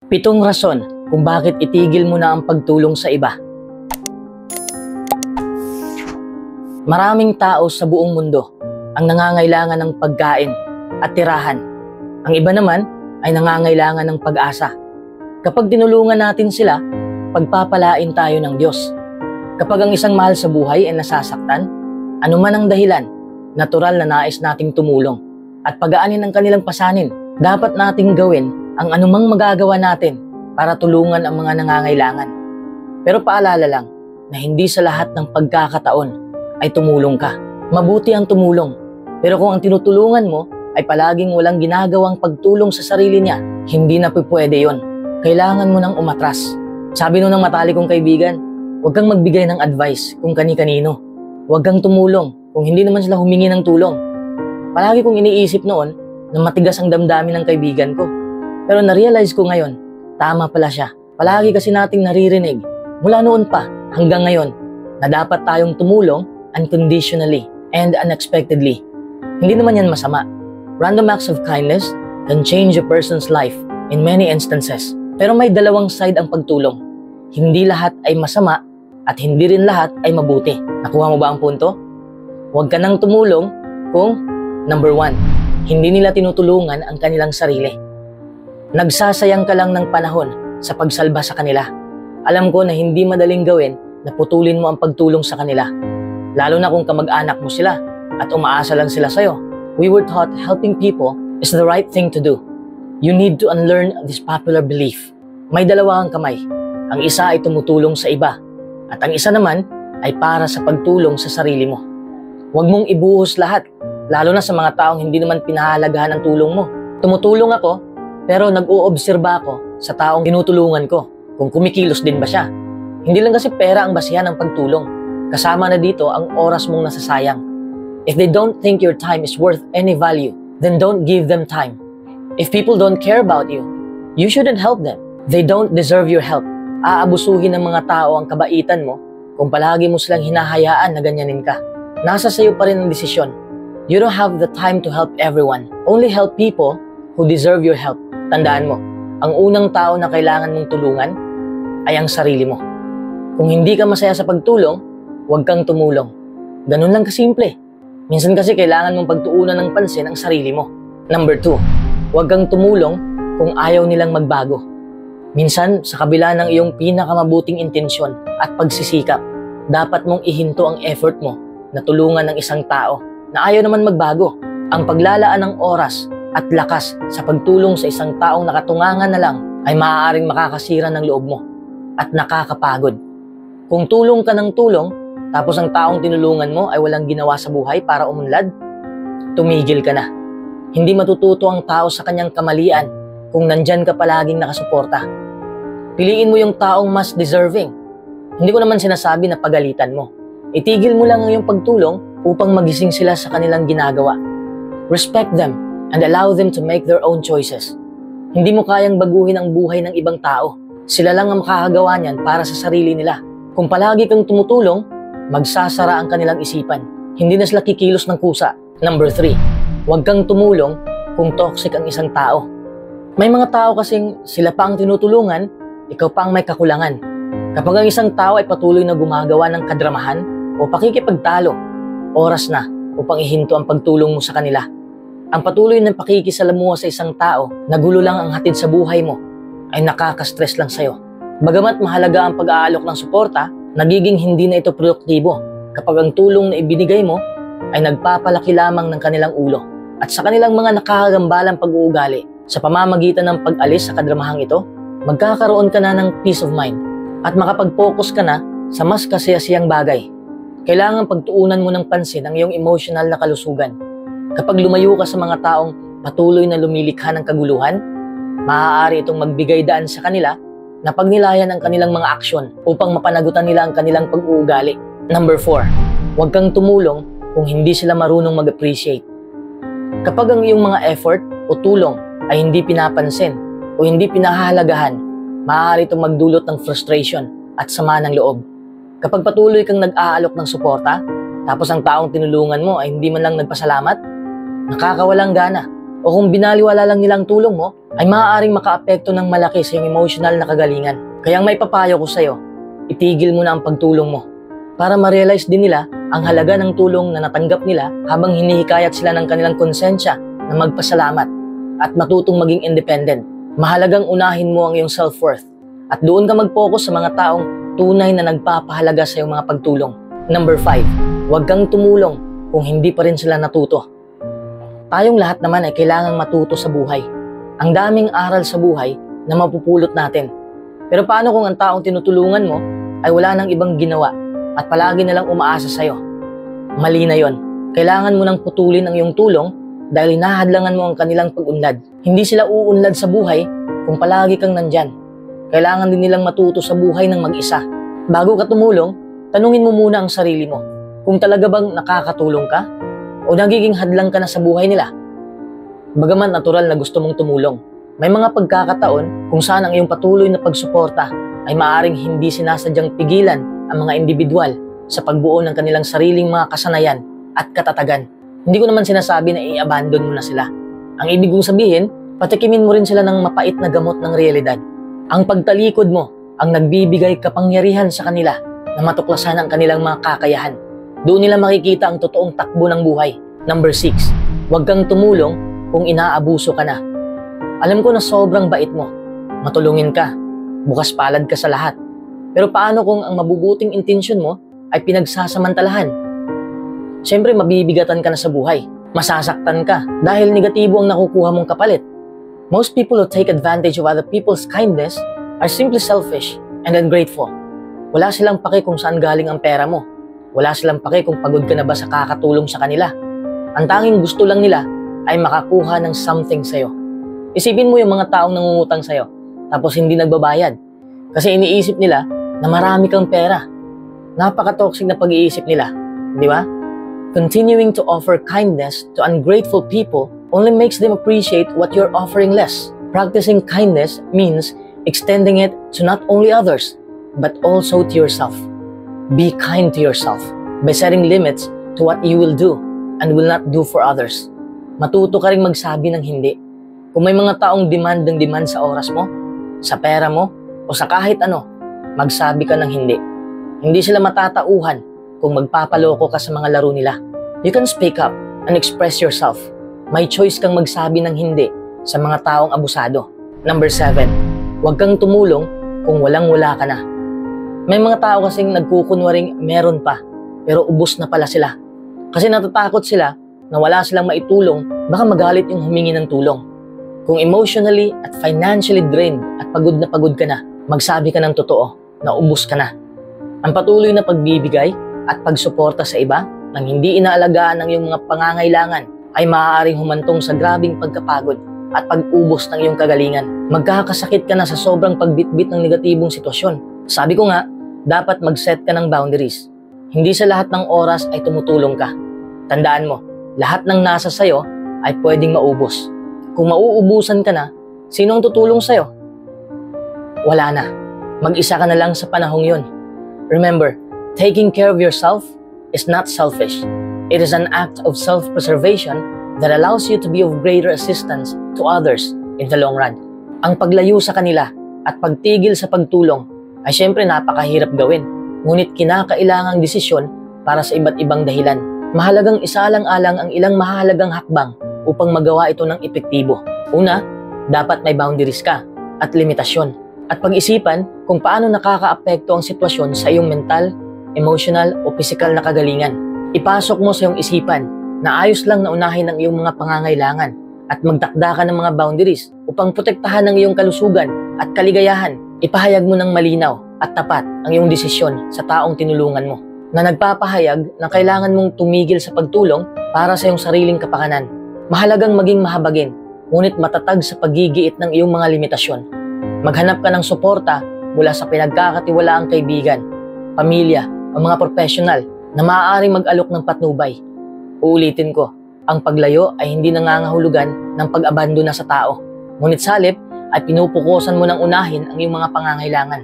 7 rason kung bakit itigil mo na ang pagtulong sa iba. Maraming tao sa buong mundo ang nangangailangan ng pagkain at tirahan. Ang iba naman ay nangangailangan ng pag-asa. Kapag tinulungan natin sila, pagpapalain tayo ng Diyos. Kapag ang isang mahal sa buhay ay nasasaktan, anuman ang dahilan, natural na nais nating tumulong at pagaanin ang kanilang pasanin. Dapat nating gawin ang anumang magagawa natin para tulungan ang mga nangangailangan. Pero paalala lang na hindi sa lahat ng pagkakataon ay tumulong ka. Mabuti ang tumulong, pero kung ang tinutulungan mo ay palaging walang ginagawang pagtulong sa sarili niya, hindi na pwede yon. Kailangan mo nang umatras. Sabi nun ng matalik kong kaibigan, huwag kang magbigay ng advice kung kani-kanino. Huwag kang tumulong kung hindi naman sila humingi ng tulong. Palagi kong iniisip noon na matigas ang damdamin ng kaibigan ko. Pero na-realize ko ngayon, tama pala siya. Palagi kasi nating naririnig, mula noon pa hanggang ngayon, na dapat tayong tumulong unconditionally and unexpectedly. Hindi naman yan masama. Random acts of kindness can change a person's life in many instances. Pero may dalawang side ang pagtulong. Hindi lahat ay masama at hindi rin lahat ay mabuti. Nakuha mo ba ang punto? Huwag ka nang tumulong kung, number 1, hindi nila tinutulungan ang kanilang sarili. Nagsasayang ka lang ng panahon sa pagsalba sa kanila. Alam ko na hindi madaling gawin na putulin mo ang pagtulong sa kanila. Lalo na kung kamag-anak mo sila at umaasa lang sila sa'yo. We were taught helping people is the right thing to do. You need to unlearn this popular belief. May dalawa kang kamay. Ang isa ay tumutulong sa iba at ang isa naman ay para sa pagtulong sa sarili mo. Huwag mong ibuhos lahat, lalo na sa mga taong hindi naman pinahalagahan ang tulong mo. Tumutulong ako, pero nag-uobserba ako sa taong tinutulungan ko kung kumikilos din ba siya. Hindi lang kasi pera ang basihan ng pagtulong. Kasama na dito ang oras mong nasasayang. If they don't think your time is worth any value, then don't give them time. If people don't care about you, you shouldn't help them. They don't deserve your help. Aabusuhin ng mga tao ang kabaitan mo kung palagi mo silang hinahayaan na ganyanin ka. Nasa sayo pa rin ang desisyon. You don't have the time to help everyone. Only help people who deserve your help. Tandaan mo, ang unang tao na kailangan mong tulungan ay ang sarili mo. Kung hindi ka masaya sa pagtulong, huwag kang tumulong. Ganun lang kasimple. Minsan kasi kailangan mong pagtuunan ng pansin ang sarili mo. Number 2, huwag kang tumulong kung ayaw nilang magbago. Minsan, sa kabila ng iyong pinakamabuting intensyon at pagsisikap, dapat mong ihinto ang effort mo na tulungan ng isang tao na ayaw naman magbago. Ang paglalaan ng oras at lakas sa pagtulong sa isang taong nakatungangan na lang ay maaaring makakasira ng loob mo at nakakapagod. Kung tulong ka ng tulong, tapos ang taong tinulungan mo ay walang ginawa sa buhay para umunlad, tumigil ka na. Hindi matututo ang tao sa kanyang kamalian kung nandyan ka palaging nakasuporta. Piliin mo yung taong mas deserving. Hindi ko naman sinasabi na pagalitan mo. Itigil mo lang ang iyong pagtulong upang magising sila sa kanilang ginagawa. Respect them and allow them to make their own choices. Hindi mo kayang baguhin ang buhay ng ibang tao. Sila lang ang makakagawa niyan para sa sarili nila. Kung palagi kang tumutulong, magsasara ang kanilang isipan. Hindi na sila kikilos ng kusa. Number 3, huwag kang tumulong kung toxic ang isang tao. May mga tao kasing sila pa ang tinutulungan, ikaw pa ang may kakulangan. Kapag ang isang tao ay patuloy na gumagawa ng kadramahan o pakikipagtalo, oras na upang ihinto ang pagtulong mo sa kanila. Ang patuloy na pakikisalamuha sa isang tao na gulo lang ang hatid sa buhay mo ay nakaka-stress lang sa'yo. Bagamat mahalaga ang pag-aalok ng suporta, nagiging hindi na ito produktibo kapag ang tulong na ibinigay mo ay nagpapalaki lamang ng kanilang ulo at sa kanilang mga nakakagambalang pag-uugali. Sa pamamagitan ng pag-alis sa kadramahang ito, magkakaroon ka na ng peace of mind at makapag-focus ka na sa mas kasiyasiyang bagay. Kailangan pagtuunan mo ng pansin ang iyong emotional na kalusugan. Kapag lumayo ka sa mga taong patuloy na lumilikha ng kaguluhan, maaari itong magbigay daan sa kanila na pagnilayan ang kanilang mga aksyon upang mapanagutan nila ang kanilang pag-uugali. Number 4, huwag kang tumulong kung hindi sila marunong mag-appreciate. Kapag ang iyong mga effort o tulong ay hindi pinapansin o hindi pinahahalagahan, maaari itong magdulot ng frustration at sama ng loob. Kapag patuloy kang nag-aalok ng suporta, tapos ang taong tinulungan mo ay hindi man lang nagpasalamat, nakakawalang gana o kung binaliwala lang nilang tulong mo, ay maaaring makaapekto ng malaki sa iyong emotional na kagalingan. Kaya ang may papayo ko sa'yo, itigil mo na ang pagtulong mo para ma-realize din nila ang halaga ng tulong na natanggap nila habang hinihikayat sila ng kanilang konsensya na magpasalamat at matutong maging independent. Mahalagang unahin mo ang iyong self-worth at doon ka mag-focus sa mga taong tunay na nagpapahalaga sa iyong mga pagtulong. Number 5, huwag kang tumulong kung hindi pa rin sila natuto. Tayong lahat naman ay kailangang matuto sa buhay. Ang daming aral sa buhay na mapupulot natin. Pero paano kung ang taong tinutulungan mo ay wala nang ibang ginawa at palagi na lang umaasa sa'yo? Mali na yon. Kailangan mo nang putulin ang iyong tulong dahil hinahadlangan mo ang kanilang pag-unlad. Hindi sila uunlad sa buhay kung palagi kang nandyan. Kailangan din nilang matuto sa buhay ng mag-isa. Bago ka tumulong, tanungin mo muna ang sarili mo kung talaga bang nakakatulong ka o nagiging hadlang ka na sa buhay nila. Bagaman natural na gusto mong tumulong, may mga pagkakataon kung saan ang iyong patuloy na pagsuporta ay maaaring hindi sinasadyang pigilan ang mga individual sa pagbuo ng kanilang sariling mga kasanayan at katatagan. Hindi ko naman sinasabi na i-abandon mo na sila. Ang ibig kong sabihin, patikimin mo rin sila ng mapait na gamot ng realidad. Ang pagtalikod mo ang nagbibigay kapangyarihan sa kanila na matuklasan ang kanilang mga kakayahan. Doon nila makikita ang totoong takbo ng buhay. Number 6, huwag kang tumulong kung inaabuso ka na. Alam ko na sobrang bait mo. Matulungin ka. Bukas palad ka sa lahat. Pero paano kung ang mabubuting intensyon mo ay pinagsasamantalahan? Siyempre mabibigatan ka na sa buhay. Masasaktan ka dahil negatibo ang nakukuha mong kapalit. Most people who take advantage of other people's kindness are simply selfish and ungrateful. Wala silang pake kung saan galing ang pera mo. Wala silang pake kung pagod ka na ba sa kakatulong sa kanila. Ang tanging gusto lang nila ay makakuha ng something sa'yo. Isipin mo yung mga taong nangungutang sa'yo tapos hindi nagbabayad kasi iniisip nila na marami kang pera. Napaka-toxic na pag-iisip nila, di ba? Continuing to offer kindness to ungrateful people only makes them appreciate what you're offering less. Practicing kindness means extending it to not only others, but also to yourself. Be kind to yourself by setting limits to what you will do and will not do for others. Matuto ka ring magsabi ng hindi. Kung may mga taong demand sa oras mo, sa pera mo, o sa kahit ano, magsabi ka ng hindi. Hindi sila matatauhan kung magpapaloko ka sa mga laro nila. You can speak up and express yourself. May choice kang magsabi ng hindi sa mga taong abusado. Number 7, huwag kang tumulong kung walang-wala ka na. May mga tao kasing nagkukunwaring meron pa, pero ubos na pala sila. Kasi natatakot sila na wala silang maitulong, baka magalit yung humingi ng tulong. Kung emotionally at financially drained at pagod ka na, magsabi ka ng totoo na ubos ka na. Ang patuloy na pagbibigay at pagsuporta sa iba nang hindi inaalagaan ng iyong mga pangangailangan ay maaaring humantong sa grabing pagkapagod at pag-ubos ng iyong kagalingan. Magkakasakit ka na sa sobrang pagbitbit ng negatibong sitwasyon. Sabi ko nga, dapat mag-set ka ng boundaries. Hindi sa lahat ng oras ay tumutulong ka. Tandaan mo, lahat ng nasa sayo ay pwedeng maubos. Kung mauubusan ka na, sino ang tutulong sayo? Wala na. Mag-isa ka na lang sa panahong yun. Remember, taking care of yourself is not selfish. It is an act of self-preservation that allows you to be of greater assistance to others in the long run. Ang paglayo sa kanila at pagtigil sa pagtulong ay syempre napakahirap gawin, ngunit kinakailangang desisyon para sa iba't ibang dahilan. Mahalagang isaalang-alang ang ilang mahalagang hakbang upang magawa ito ng epektibo. Una, dapat may boundaries ka at limitasyon at pag-isipan kung paano nakakaapekto ang sitwasyon sa iyong mental, emotional o physical na kagalingan. Ipasok mo sa iyong isipan na ayos lang na unahin ang iyong mga pangangailangan at magtakda ka ng mga boundaries upang protektahan ang iyong kalusugan at kaligayahan. Ipahayag mo ng malinaw at tapat ang iyong desisyon sa taong tinulungan mo na nagpapahayag na kailangan mong tumigil sa pagtulong para sa iyong sariling kapakanan. Mahalagang maging mahabagin, ngunit matatag sa paggigiit ng iyong mga limitasyon. Maghanap ka ng suporta mula sa pinagkakatiwalaang kaibigan, pamilya o mga profesional na maaaring mag-alok ng patnubay. Uulitin ko, ang paglayo ay hindi nangangahulugan ng pag-abandona sa tao, ngunit salip ay pinupukusan mo ng unahin ang iyong mga pangangailangan.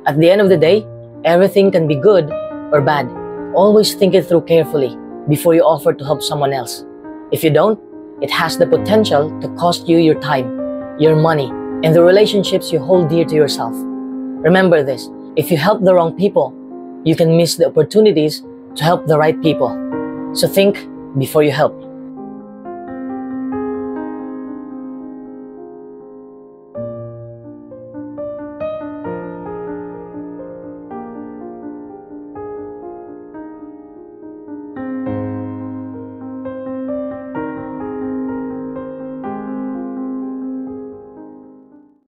At the end of the day, everything can be good or bad. Always think it through carefully before you offer to help someone else. If you don't, it has the potential to cost you your time, your money, and the relationships you hold dear to yourself. Remember this, if you help the wrong people, you can miss the opportunities to help the right people. So think before you help.